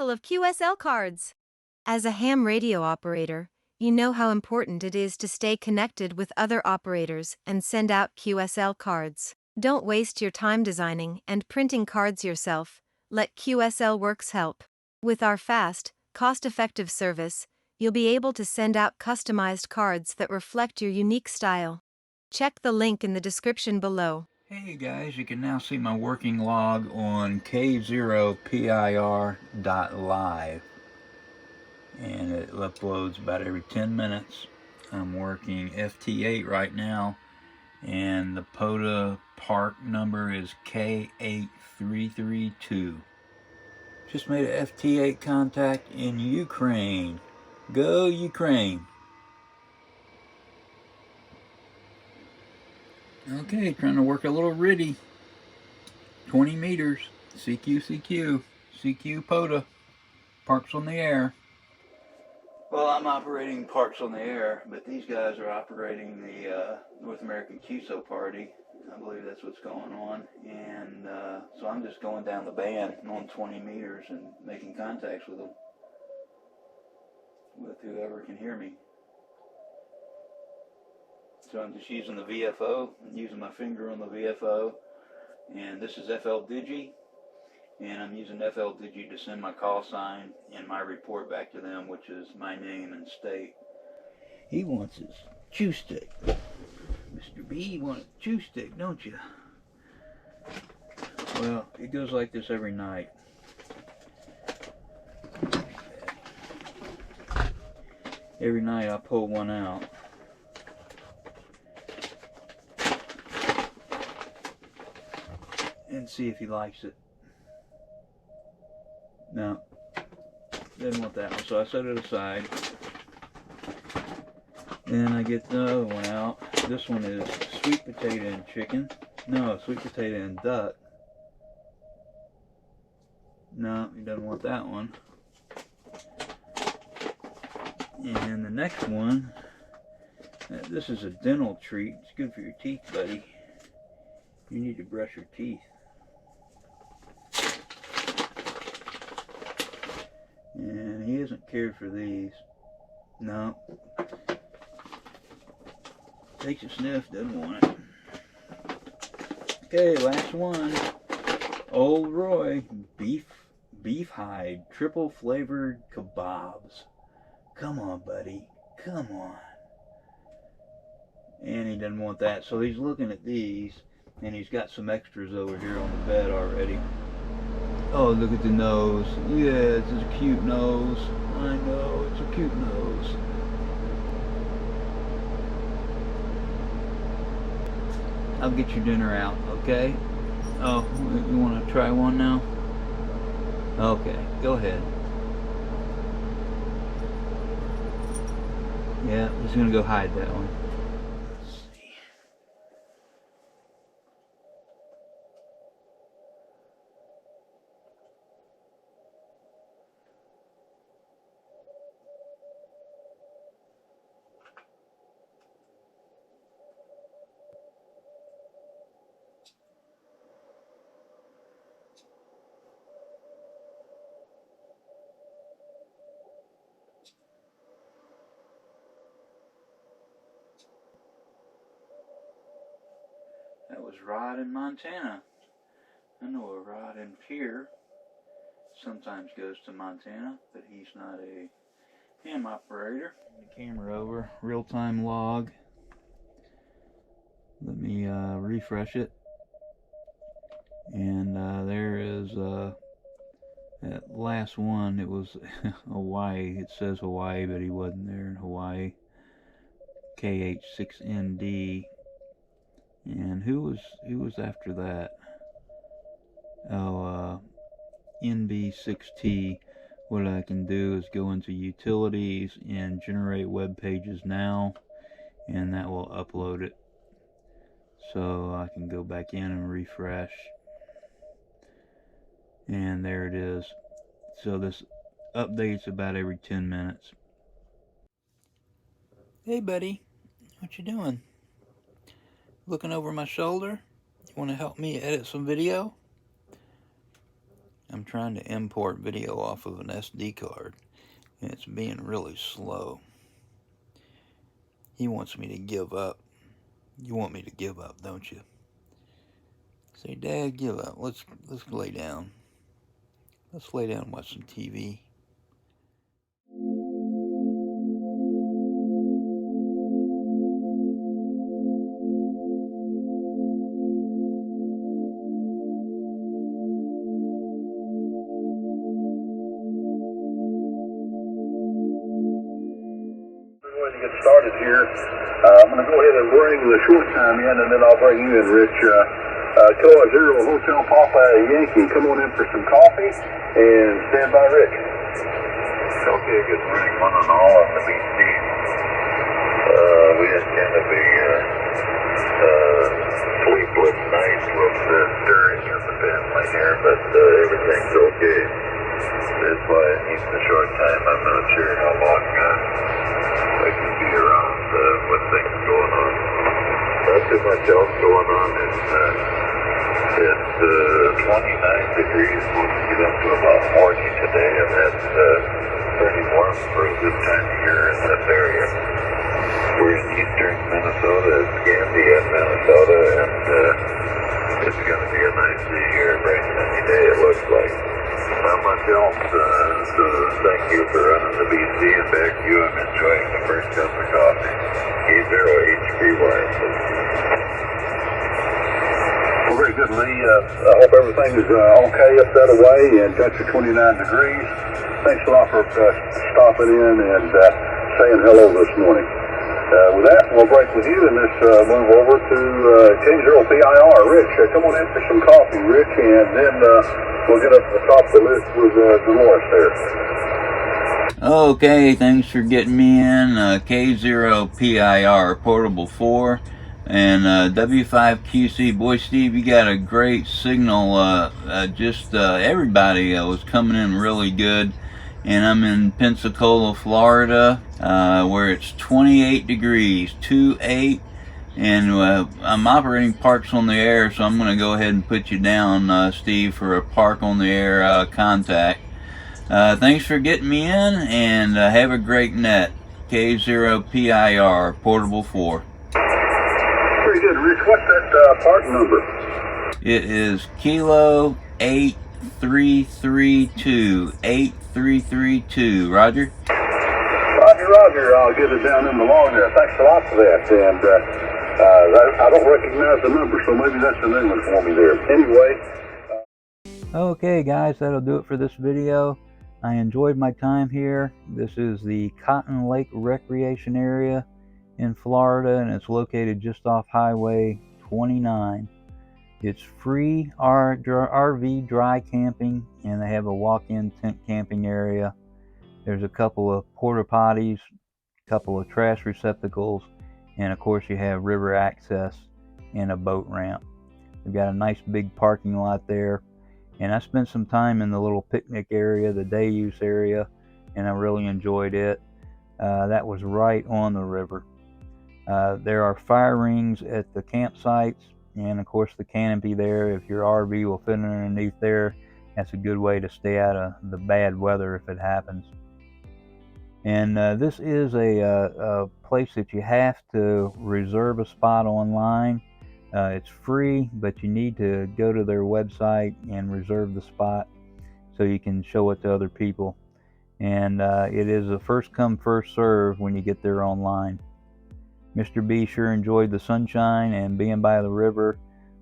parcel of QSL cards. As a ham radio operator, you know how important it is to stay connected with other operators and send out QSL cards. Don't waste your time designing and printing cards yourself. Let QSL Works help. With our fast, cost-effective service, you'll be able to send out customized cards that reflect your unique style. Check the link in the description below. Hey guys, you can now see my working log on K0PIR.live, and it uploads about every 10 minutes. I'm working FT8 right now, and the POTA park number is K8332. Just made an FT8 contact in Ukraine. Go Ukraine! Okay, trying to work a little riddy. 20 meters. CQ POTA. Parks on the air. Well, I'm operating Parks on the Air, but these guys are operating the North American QSO Party. I believe that's what's going on. And so I'm just going down the band on 20 meters and making contacts with them. With whoever can hear me. So I'm just using the VFO, using my finger on the VFO, and this is FL-Digi, and I'm using FL-Digi to send my call sign and my report back to them, which is my name and state. He wants his chew stick. Mr. B, you want a chew stick, don't you? Well, it goes like this every night. Every night I pull one out. And see if he likes it. No, didn't want that one, so I set it aside. Then I get the other one out. This one is sweet potato and chicken. No, sweet potato and duck. No, he doesn't want that one. And the next one, this is a dental treat. It's good for your teeth, buddy. You need to brush your teeth. And he hasn't cared for these. No. Takes a sniff, doesn't want it. Okay, last one. Old Roy beef hide triple flavored kebabs. Come on, buddy. Come on. And he doesn't want that, so he's looking at these, and he's got some extras over here on the bed already. Oh, look at the nose. Yeah, it's a cute nose. I know, it's a cute nose. I'll get your dinner out, okay? Oh, you want to try one now? Okay, go ahead. Yeah, I'm just going to go hide that one. That was Rod in Montana. I know a Rod in Pierre sometimes goes to Montana, but he's not a ham operator. The camera over, real-time log. Let me refresh it. And there is that last one. It was Hawaii. It says Hawaii, but he wasn't there in Hawaii. KH6ND. And who was after that? Oh, NB6T. What I can do is go into utilities and generate web pages now, and that will upload it. So I can go back in and refresh, and there it is. So this updates about every 10 minutes. Hey buddy, what you doing? Looking over my shoulder? You want to help me edit some video? I'm trying to import video off of an SD card, and it's being really slow. He wants me to give up. You want me to give up, don't you? Say, Dad, give up. Let's lay down. Let's lay down and watch some TV. Get started here. I'm going to go ahead and bring the short time in, and then I'll bring you in, Rich. Kilo Zero Hotel Papa Yankee, come on in for some coffee, and stand by, Rich. Okay, good morning, one and all on the BC. We had kind of a sleepless night with the stirring of the family here, but everything's okay. That's why I need the short time. I'm not sure how long I can be around with things going on. Not too much else going on. It's 29 degrees. We'll get up to about 40 today, and that's pretty warm for this time of year in this area. We're in eastern Minnesota, Escambia, Minnesota, and it's going to be a nice day here, bright sunny day, it looks like. Not much else, so thank you for running the BC, and back to you. I'm enjoying the first cup of coffee. E0HPY. Well, very good, Lee. I hope everything is okay up that way, and got your 29 degrees. Thanks a lot for stopping in and saying hello this morning. With that, we'll break with you and let's move over to K0PIR. Rich, come on in for some coffee, Rich, and then we'll get up to the top of the list with Dolores there. Okay, thanks for getting me in. K0PIR Portable 4 and W5QC. Boy, Steve, you got a great signal. Everybody was coming in really good. And I'm in Pensacola, Florida, where it's 28 degrees, 28, and I'm operating Parks on the Air, so I'm going to go ahead and put you down, Steve, for a Park on the Air contact. Thanks for getting me in, and have a great net. K0PIR, Portable 4. Very good, Rich. What's that part number? It is Kilo 8332. 8332. Roger? Roger. I'll get it down in the log there. Thanks a lot for that. And I don't recognize the number, so maybe that's a new one for me there. Anyway. Okay, guys, that'll do it for this video. I enjoyed my time here. This is the Cotton Lake Recreation Area in Florida, and it's located just off Highway 29. It's free RV dry camping, and they have a walk-in tent camping area. There's a couple of porta potties, a couple of trash receptacles, and of course you have river access and a boat ramp. We've got a nice big parking lot there, and I spent some time in the little picnic area, the day use area, and I really enjoyed it. That was right on the river. There are fire rings at the campsites, and of course the canopy there. If your RV will fit underneath there, that's a good way to stay out of the bad weather if it happens. And this is a place that you have to reserve a spot online. It's free, but you need to go to their website and reserve the spot so you can show it to other people. And it is a first come first serve when you get there online. Mr. B sure enjoyed the sunshine and being by the river.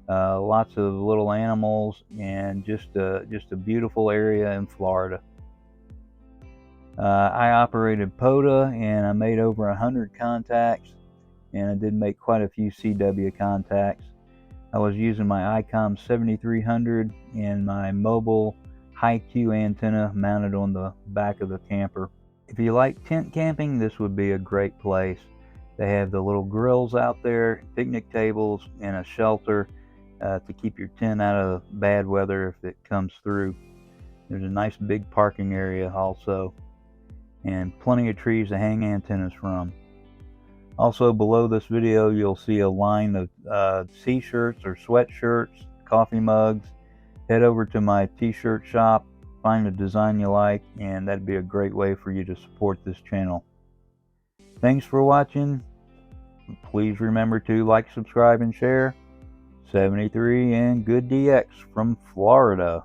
Lots of little animals, and just a beautiful area in Florida. I operated POTA, and I made over 100 contacts, and I did make quite a few CW contacts. I was using my ICOM 7300 and my mobile high-Q antenna mounted on the back of the camper. If you like tent camping, this would be a great place. They have the little grills out there, picnic tables, and a shelter to keep your tent out of bad weather if it comes through. There's a nice big parking area also, and plenty of trees to hang antennas from. Also below this video, you'll see a line of t-shirts or sweatshirts, coffee mugs, head over to my t-shirt shop, find a design you like, and that'd be a great way for you to support this channel. Thanks for watching. Please remember to like, subscribe, and share. 73 and Good DX from Florida.